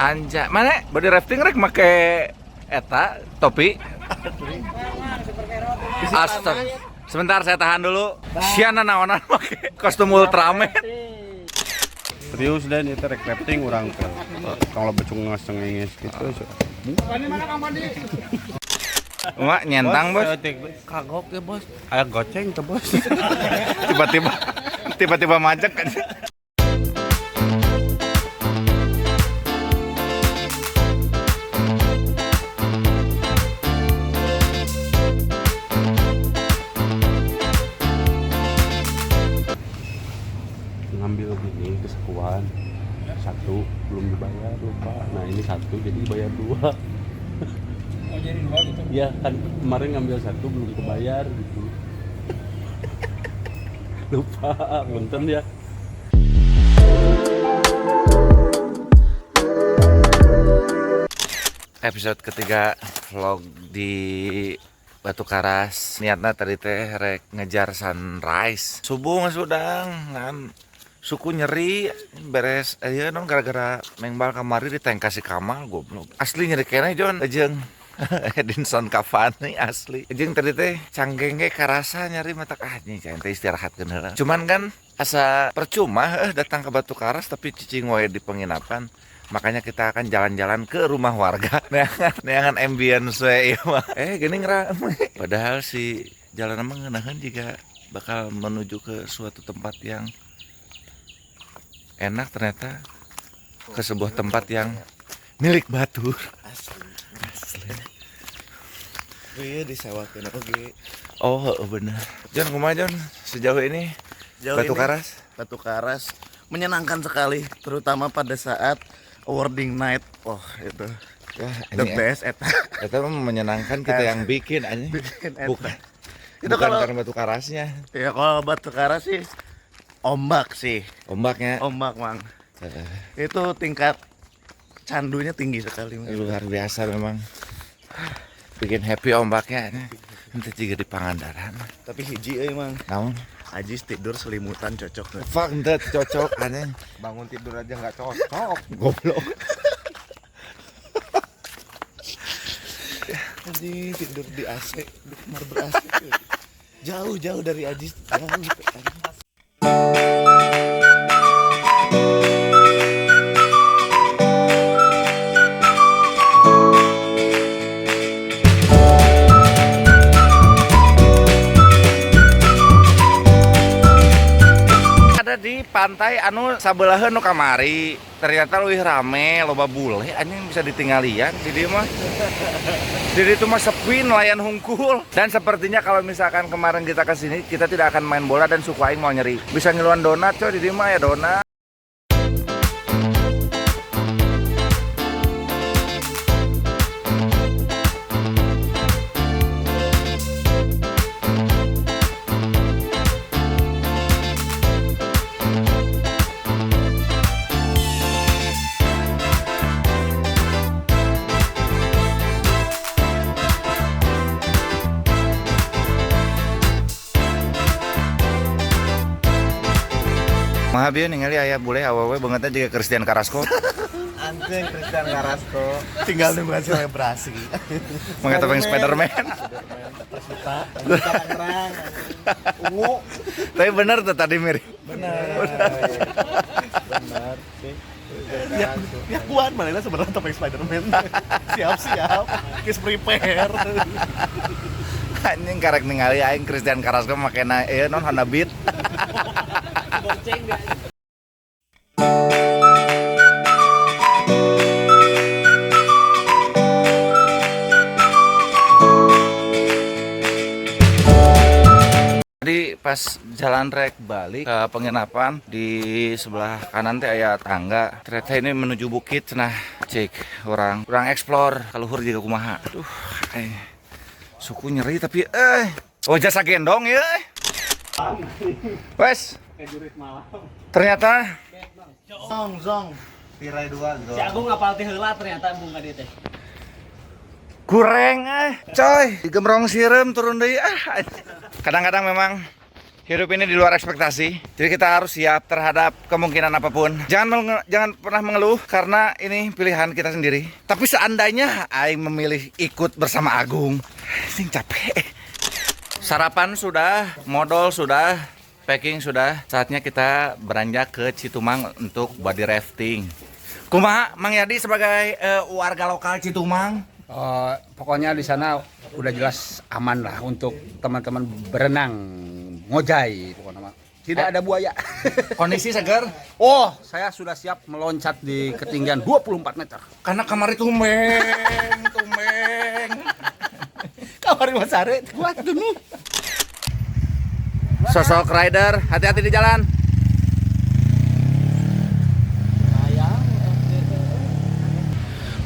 Anja, mana body rafting rek make eta topi. Astaga. Sebentar saya tahan dulu. Siana naonan make kostum Ultraman. Serius dan itu rek rafting orang ke kalau becung ngasengengis gitu. Mak nyentang bos. Kagok ya bos. Aya goceng tuh bos. Tiba-tiba majek kan. Ngambil ini kesekuan satu belum dibayar lupa. Nah ini satu jadi bayar dua. Oh jadi dua gitu? Iya kan kemarin ngambil satu belum kebayar gitu. Lupa, punten ya. Episode ketiga vlog di Batu Karas. Niatnya tadi teh rek ngejar sunrise. Subuh ngasudang kan. Suku nyeri beres aja non gara-gara mengbal kamari di tank kasih Kamal goblok. Asli nyeri kena Jon jeung Edinson Cavani asli. Jeung tadi teh canggeng ge karasa nyari mata nih can teh istirahatkeun heula. Cuman kan asa percuma datang ke Batu Karas tapi cicing wae di penginapan. Makanya kita akan jalan-jalan ke rumah warga. Neangan ambience we ieu mah. Geuning rame. Padahal si jalan mah ngeunaheun juga bakal menuju ke suatu tempat yang enak, ternyata ke sebuah tempat yang milik Batur. Asli. Iya disewakeun oge. Oh benar. Jon kumaha Jon sejauh ini Batu Karas? Batu Karas menyenangkan sekali, terutama pada saat awarding night. Oh itu Ya, the best eta. Eta mah menyenangkan kita yang bikin aja. Bukan. Itu Bukan kalau karena Batu Karasnya. ya kalau Batu Karas sih ombak sih. Ombaknya Ombak Mang. Itu tingkat candunya tinggi sekali. Mang. luar biasa memang. Bikin happy ombaknya. Nanti juga di Pangandaran. Tapi hiji euy Mang. Namun Ajis tidur selimutan cocok. fuck ente cocok aneh. Bangun tidur aja nggak cocok. Goblok. Anjing tidur di AC, di kamar ber-AC. Jauh-jauh dari Ajis, jauh. Ada di pantai anu sabeuleheun nu kamari. Ternyata leuwih rame, loba bule anjing bisa ditinggalian di dieu mah. Di dieu mah sepi nelayan hungkul. Dan sepertinya kalau misalkan kemarin kita ke sini, kita tidak akan main bola dan suku aing mau nyeri. Bisa ngiluan donat coy di dieu mah ya donat. Maha bieu ningali aya bule awewe bangetna juga Christian Carrasco. Anjing Christian Carrasco tinggal nunggu selebrasi. Mangga topeng Spiderman. Persita, Tangerang. Ungu. Tapi bener tuh tadi mirip. Benar sih. Ya kuat mana sebenarnya topeng Spiderman. Siap-siap. Kis prepare. Anjing karek ningali aing Christian Carrasco makena ieu non Honda Beat. Bonceng dia. Tadi pas jalan rek balik ke penginapan di sebelah kanan teh aya tangga. Ternyata ini menuju bukit cenah cek orang explore kaluhur juga kumaha. Aduh, suku nyeri tapi oh jasa gendong ya. Wes. Ternyata Zong. Tirai dua Si Agung ngapal teh heula ternyata bunga dia teh. goreng coy digemrong sireum turun deui kadang-kadang memang Hidup ini di luar ekspektasi, jadi kita harus siap terhadap kemungkinan apapun. Jangan pernah mengeluh karena ini pilihan kita sendiri. Tapi seandainya Aing memilih ikut bersama Agung, sing capek. Sarapan sudah, modal sudah, packing sudah. Saatnya kita beranjak ke Citumang untuk body rafting. Kumaha Mang Yadi sebagai warga lokal Citumang? Pokoknya di sana udah jelas aman lah untuk teman-teman berenang, ngojai pokoknya mah. Tidak ada buaya. Kondisi segar? Oh, saya sudah siap meloncat di ketinggian 24 meter. Karena kamar itu tumeng. Kamar Mas Are kuat dulu. Sosok rider, hati-hati di jalan.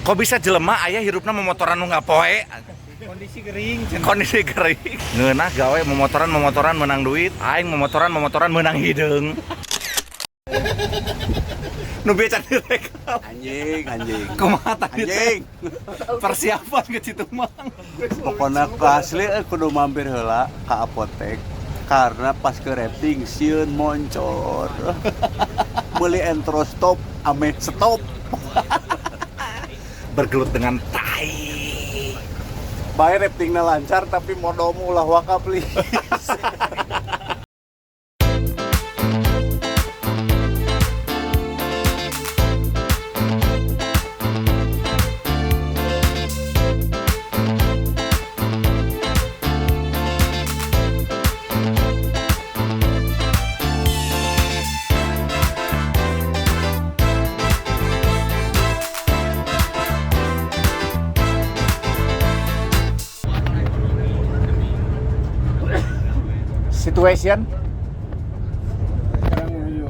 Kok bisa jelema ayah hirupna memotoran nu ngapoe? Kondisi kering. Kondisi kering. Ngeunah gawe memotoran menang duit, aing memotoran menang hideung. Nu becan direkam. Anjing. Kumaha tadi teh? Anjing. Persiapan ke Citumang. Pokoknya ke asli kudu mampir heula ka apotek karena pas ke rafting sieun moncor. Meuli entro stop ame stop. Bergelut dengan tai. Bae raftingna lancar tapi modomu ulah waka please. Situation Sekarang menuju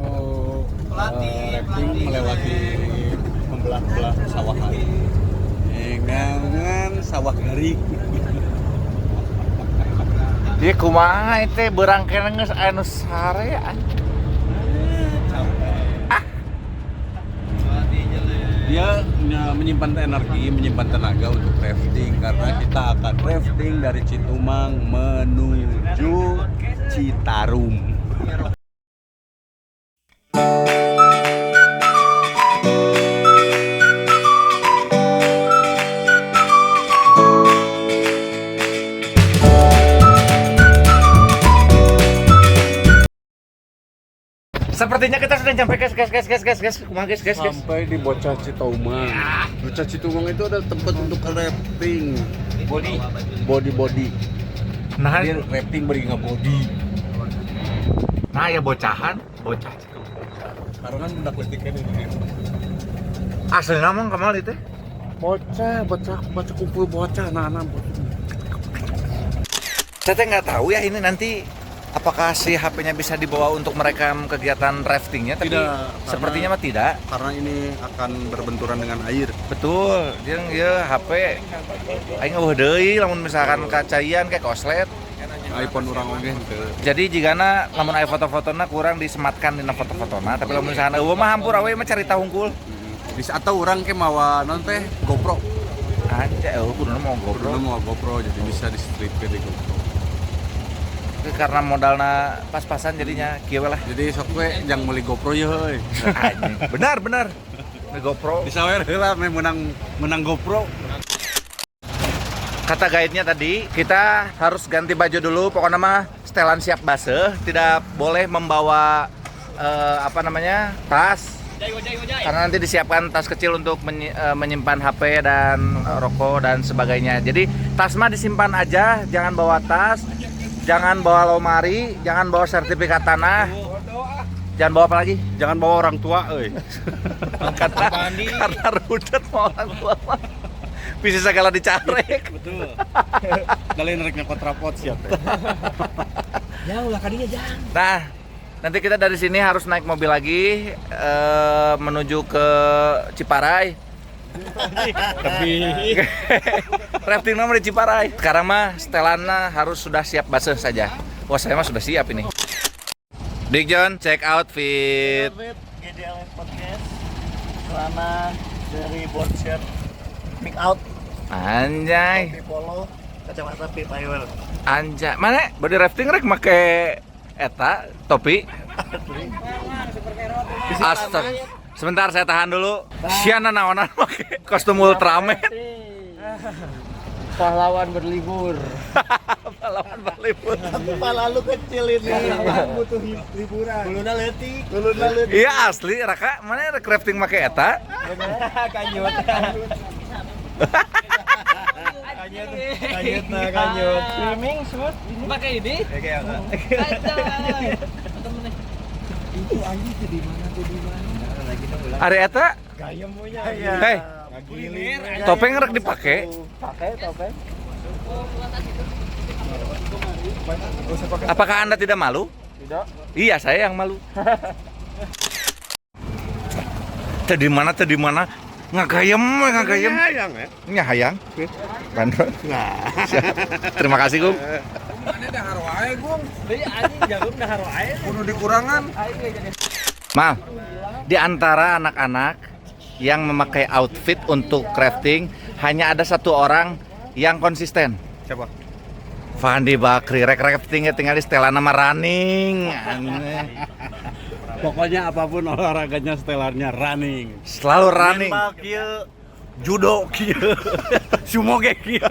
rafting melewati membelah-belah sawahan dengan sawah garing. Dia kumaha teh berangkena geus anu sare. Dia menyimpan energi, menyimpan tenaga untuk rafting karena kita akan rafting dari Citumang menuju Citarum. Sepertinya kita sudah sampai guys. Kumaha guys. Sampai di Bocah Citumang. Bocah Citumang itu ada tempat untuk rafting. Body. Nah, Dia rafting beri body. nah ya bocah Citumang. Karena kan udah ketiknya ini. Asli ngomong kamal itu. Bocah kumpul bocah, nah. Saya nggak tahu ya ini nanti apakah si HP-nya bisa dibawa untuk merekam kegiatan raftingnya, tapi Tidak, sepertinya mah tidak. Karena ini akan berbenturan dengan air. Betul, dia ya HP aing eueuh deui lamun misalkan kacayan kayak koslet. iPhone orang oge henteu. Jadi jigana lamun aya foto-fotona kurang disematkan dina foto-fotona, tapi lamun misalkan eueuh mah hampur awe mah carita hungkul. Bisa atau orang ke mawa non teh GoPro. Anjay, kuduna mau Dulu GoPro. mau GoPro jadi bisa di strip ke di GoPro. Karena modalna pas-pasan jadinya kieu lah. Jadi sok we jang meuli GoPro ye heuy. Anjing. Benar. Di GoPro. Disawer heula me menang GoPro. Kata guide-nya tadi, kita harus ganti baju dulu. Pokoknya mah setelan siap basah, tidak boleh membawa tas. Karena nanti disiapkan tas kecil untuk menyimpan HP dan rokok dan sebagainya. Jadi tas mah disimpan aja, jangan bawa tas, jangan bawa lemari, jangan bawa sertifikat tanah. Jangan bawa apa lagi? Jangan bawa orang tua euy. Karena rudet sama orang tua mah. Bisa segala dicarek. Betul. Kalian rek nyokot rapot siap teh. Jang ulah kadinya jang. Nah, nanti kita dari sini harus naik mobil lagi menuju ke Ciparai. Tapi Rafting nomor di Ciparai. Sekarang mah setelannya harus sudah siap basah saja. Wah, saya mah sudah siap ini. Big John, check outfit. GDLS Podcast. Celana dari board shirt pick out, Anjay, topi polo, kacamata Pip Iwer. anjay. Mana body rafting rek make Eta topi. Astaga. Sebentar saya tahan dulu. Siana naonan pakai kostum Ultraman. Pahlawan berlibur. Pahlawan berlibur. Kepala lu kecil ini. Butuh liburan. Luluna leutik. Iya asli Raka, mana ada crafting make eta? Kanyut. Kanyut. Swimming suit pakai ini. Ari eta? Gayem punya. Hei, topeng rek dipake. Pakai topeng. Apakah Anda tidak malu? Tidak. Iya, saya yang malu. Tadi mana? Ngagayem. Hayang ya. Nya hayang. Bandro. Siap. Terima kasih, Gung. Mana dahar wae, Gung? Deui anjing jagung dahar wae. Kudu dikurangan. Mal, di antara anak-anak yang memakai outfit untuk crafting hanya ada satu orang yang konsisten. Siapa? Fandi Bakri, rek craftingnya tinggal di setelan nama running. Pokoknya apapun olahraganya setelannya running. Selalu running. Nembak kieu, judo kieu, sumo ge kieu.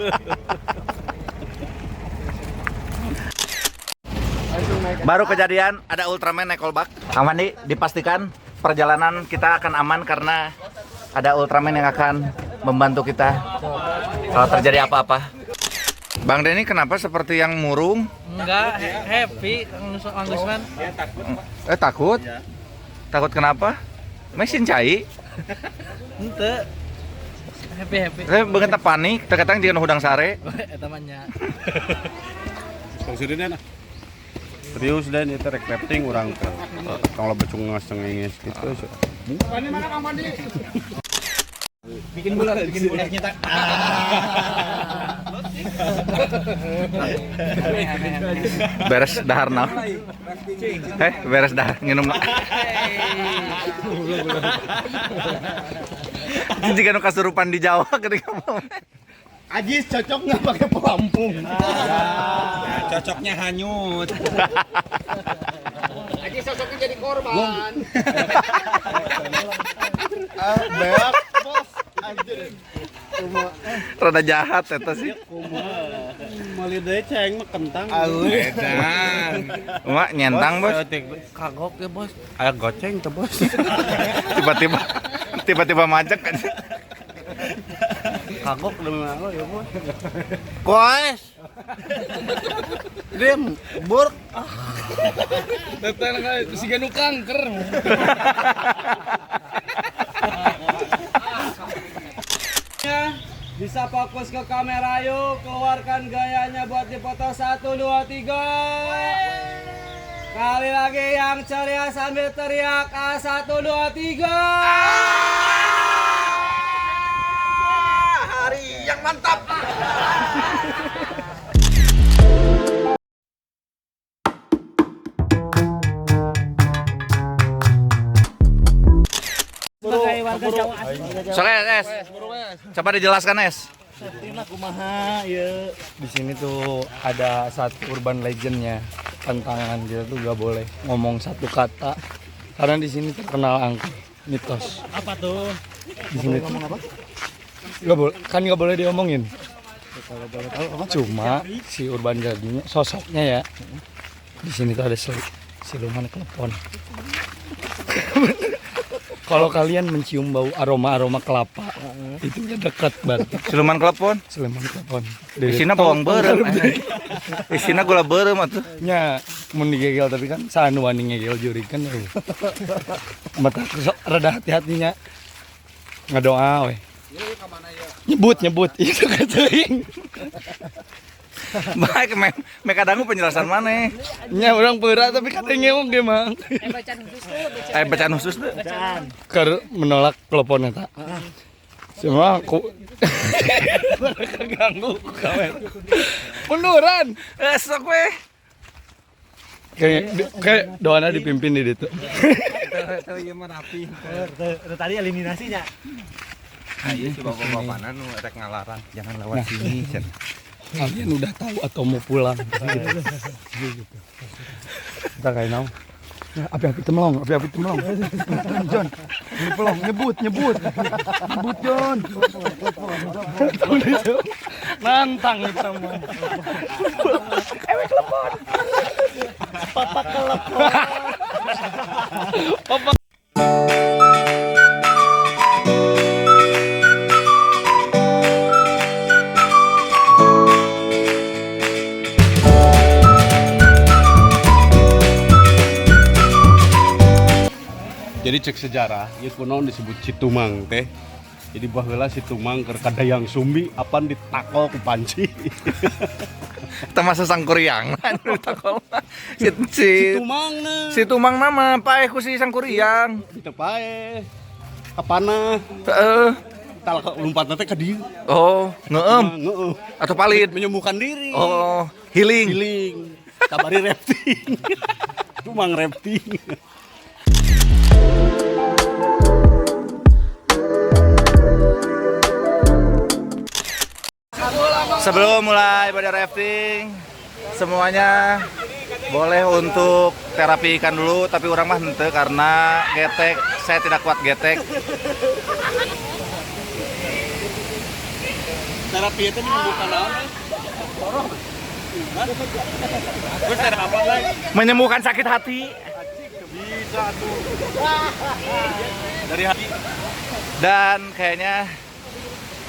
Baru kejadian ada Ultraman naik kolbak. Kang Fandi, dipastikan perjalanan kita akan aman karena ada Ultraman yang akan membantu kita kalau terjadi apa-apa. Bang Denny kenapa seperti yang murung? Enggak, happy Kang Gusman. Takut? Takut kenapa? Mesin cai. Henteu. Happy. Saya banget panik, terkadang jangan hudang sare. Eta mah nya. Maksudnya serius dan itu crafting orang ke kalau becung ngengis gitu. Bikin bulat nyetak. Beres dahar naon? Beres dahar nginum. Jika nu kasurupan di Jawa ketika Ajis cocok nggak pakai pelampung? Cocoknya hanyut. Aji sosoknya jadi korban. Beak, bos. Anjir. rada jahat eta sih. Mali deui ceng mah kentang. Edan. Mak nyentang, Bos. Kagok ya bos. Aya goceng teh, Bos. Tiba-tiba majek kan. Kagok demi Allah ya, Bos. Koes. Dim, burk. Datang ka siga nu kanker. Bisa fokus ke kamera yuk, keluarkan gayanya buat dipoto 1, 2, 3. Kali lagi yang ceria sambil teriak 1, 2, 3. Hari yang mantap. Sebagai warga Jawa. Soalnya Es, coba dijelaskan Es. Kumaha ya. Di sini tuh ada satu urban legendnya, tantangan kita tuh gak boleh ngomong satu kata karena di sini terkenal angker, mitos. Apa tuh? Di sini tuh nggak boleh, kan nggak boleh diomongin. Cuma si urban legendnya, sosoknya ya, di sini tuh ada siluman klepon. Kalau kalian mencium bau aroma kelapa, itu udah dekat banget. Siluman klepon. Siluman klepon. Isina bawang beureum. Isina gula beureum atuh. Nya mun digegel tapi kan sanu wani ngegel juri kan ya. Mata rada hati-hatinya. Ngadoa we. Nyebut itu kan teuing. Baik me kadangu penjelasan mana? Nya urang peura tapi katanya ngeong ge mang. Bacaan khusus tuh. Keur menolak telepon eta. Semua aku keganggu kamera. Munduran. Sok we. Kayak doana dipimpin di ditu. Tadi eliminasinya. Ayo si bapak-bapakna nu rek ngalarang jangan lewat sini. Kalian udah tahu atau mau pulang gitu. Kita kayak naon. Ya, api-api temelong. John, ini pelong, nyebut. Nyebut, John. Nantang nih teman. Ewek lepon. Papa kelepon. Papa. Jadi cek sejarah, ya kuno disebut Citumang teh. Jadi baheula Citumang keur kadayang sumbi apan ditakol ku panci. Termasuk sangkuriang. Citumang na. Si Tumang nama paeh ku si sangkuriang. Teu pae. Apana? Heeh. Tal lompat teh ka dieu. Oh, ngeuem Heeh. atau palit. Menyembuhkan diri. Oh, healing. Healing. Kabari rafting. Tumang rafting. Sebelum mulai pada rafting, semuanya boleh untuk terapi ikan dulu, tapi orang mah henteu karena getek, saya tidak kuat getek. Terapi itu menyembuhkan naon? Terus ada apa lagi? Menyembuhkan sakit hati. Bisa tuh. Dari hati. Dan kayaknya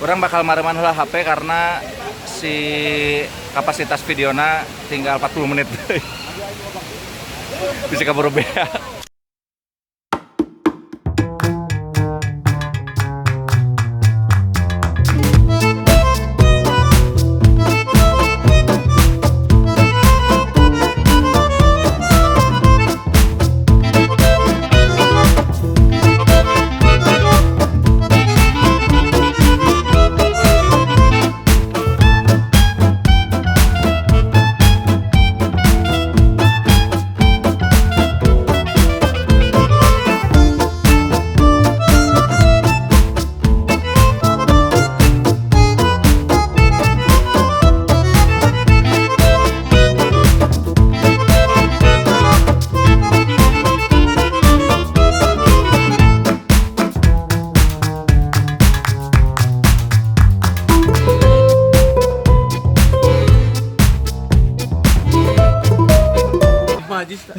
orang bakal mareman heula HP karena si kapasitas videona tinggal 40 menit. Bisa kabur bea.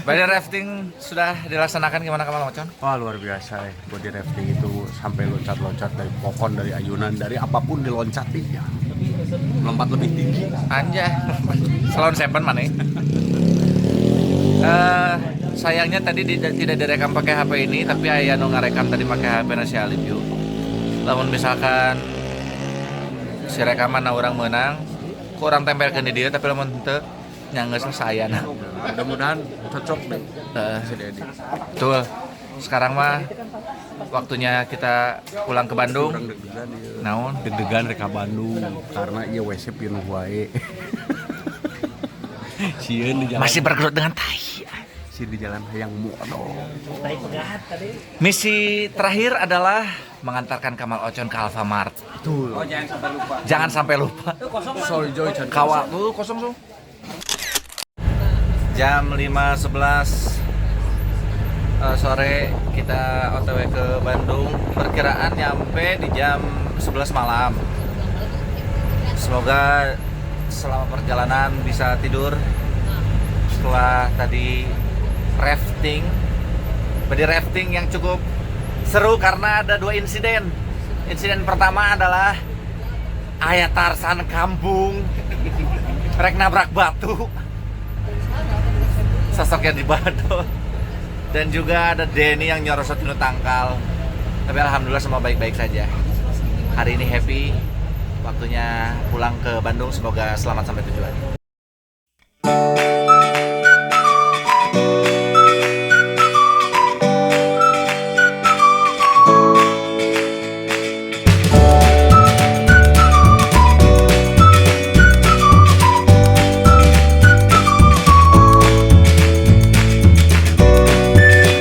Body rafting sudah dilaksanakan gimana Kamal Ocon? Wah luar biasa ya, body rafting itu sampai loncat-loncat dari pohon, dari ayunan, dari apapun diloncatin ya. Lompat lebih tinggi. Anjay, Salon Seven mana ya? Sayangnya tadi tidak direkam pakai HP ini, tapi aya nu ngarekam tadi pakai HP si Alif yuk. Lamun misalkan si rekaman orang menang, kurang tempelkeun di dia tapi lamun teu nyanggeus saya nah. Mudah-mudahan cocok deh. Si Dedi. Betul. Sekarang mah waktunya kita pulang ke Bandung. Kurang deg-degan ieu. Naon? Deg-degan reka Bandung karena ieu WC pinuh wae. Sieun di jalan. Masih bergelut dengan tai. Si di jalan hayang modo. Misi terakhir adalah mengantarkan Kamal Ocon ke Alfamart. Betul. Jangan sampai lupa. Soy Joy Kawal tuh kosong tuh. Jam 5.11 sore kita OTW ke Bandung. Perkiraan nyampe di jam 11 malam. Semoga selama perjalanan bisa tidur. Setelah tadi rafting, body rafting yang cukup seru karena ada dua insiden. Insiden pertama adalah aya Tarsan Kampung rek nabrak batu, sosoknya di badut, dan juga ada Denny yang nyorosot dulu tangkal. Tapi alhamdulillah semua baik-baik saja. Hari ini happy, waktunya pulang ke Bandung. Semoga selamat sampai tujuan.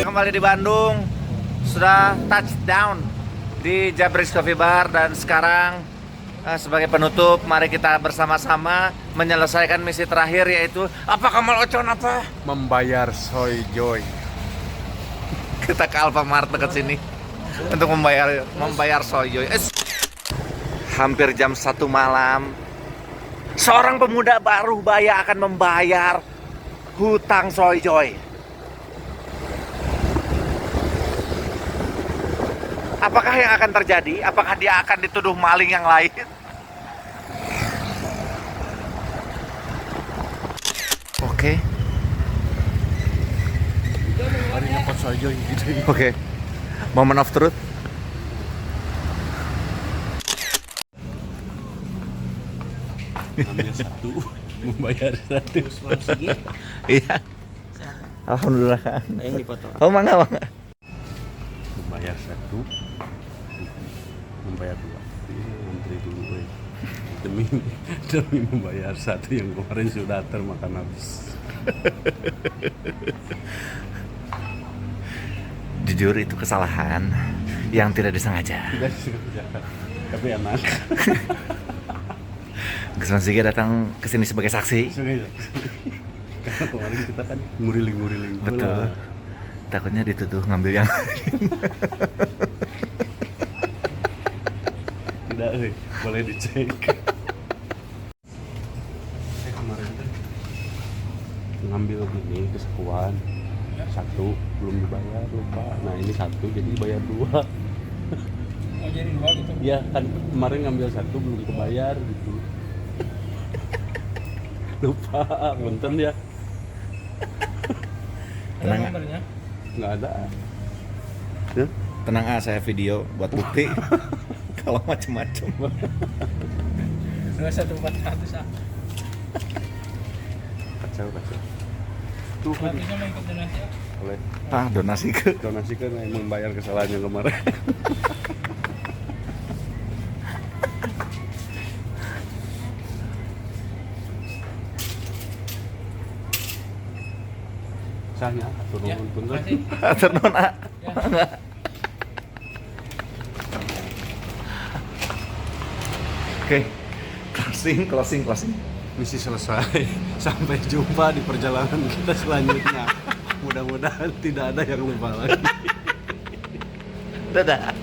Kembali di Bandung, sudah touchdown di Jabris Coffee Bar dan sekarang sebagai penutup, mari kita bersama-sama menyelesaikan misi terakhir, yaitu apa Kamal Ocon apa? Membayar soy joy. Kita ke Alfamart dekat sini untuk membayar soyoy. Hampir jam 1 malam, seorang pemuda baru baya akan membayar hutang soyoy. Apakah yang akan terjadi? Apakah dia akan dituduh maling yang lain? Oke. Hari ngepot soy joy gitu. Oke. Moment of truth. Ambil satu, membayar satu. Iya. Alhamdulillah kan. Oh, mangga. Membayar satu, membayar dua. Antri dulu, demi membayar satu yang kemarin sudah termakan habis. Jujur itu kesalahan yang tidak disengaja. Tidak disengaja, tapi enak. Gusman Sige datang ke sini sebagai saksi. Sengaja. Karena kemarin kita kan nguriling-nguriling. Betul. Takutnya dituduh ngambil yang Tidak, boleh dicek. Saya kemarin tuh ngambil gini kesekuan. Satu belum dibayar, lupa. Nah ini satu jadi bayar dua. Oh jadi dua gitu. Ya kan kemarin ngambil satu belum kebayar gitu. Lupa, punten ya. tenang, Nomornya? Nggak ada. tenang saya video buat bukti. Kalau macem-macem. 21400 ah. Kacau. Tuh kan Nantinya mau ikut donasi ah. boleh Donasi ke donasikan yang membayar kesalahan yang kemarin. Sahnya atur Ya, nuhun punten. makasih. Atur nuhun, ah. Oke. Closing. Misi selesai. Sampai jumpa di perjalanan kita selanjutnya. Mudah-mudahan tidak ada yang lupa lagi. Dadah.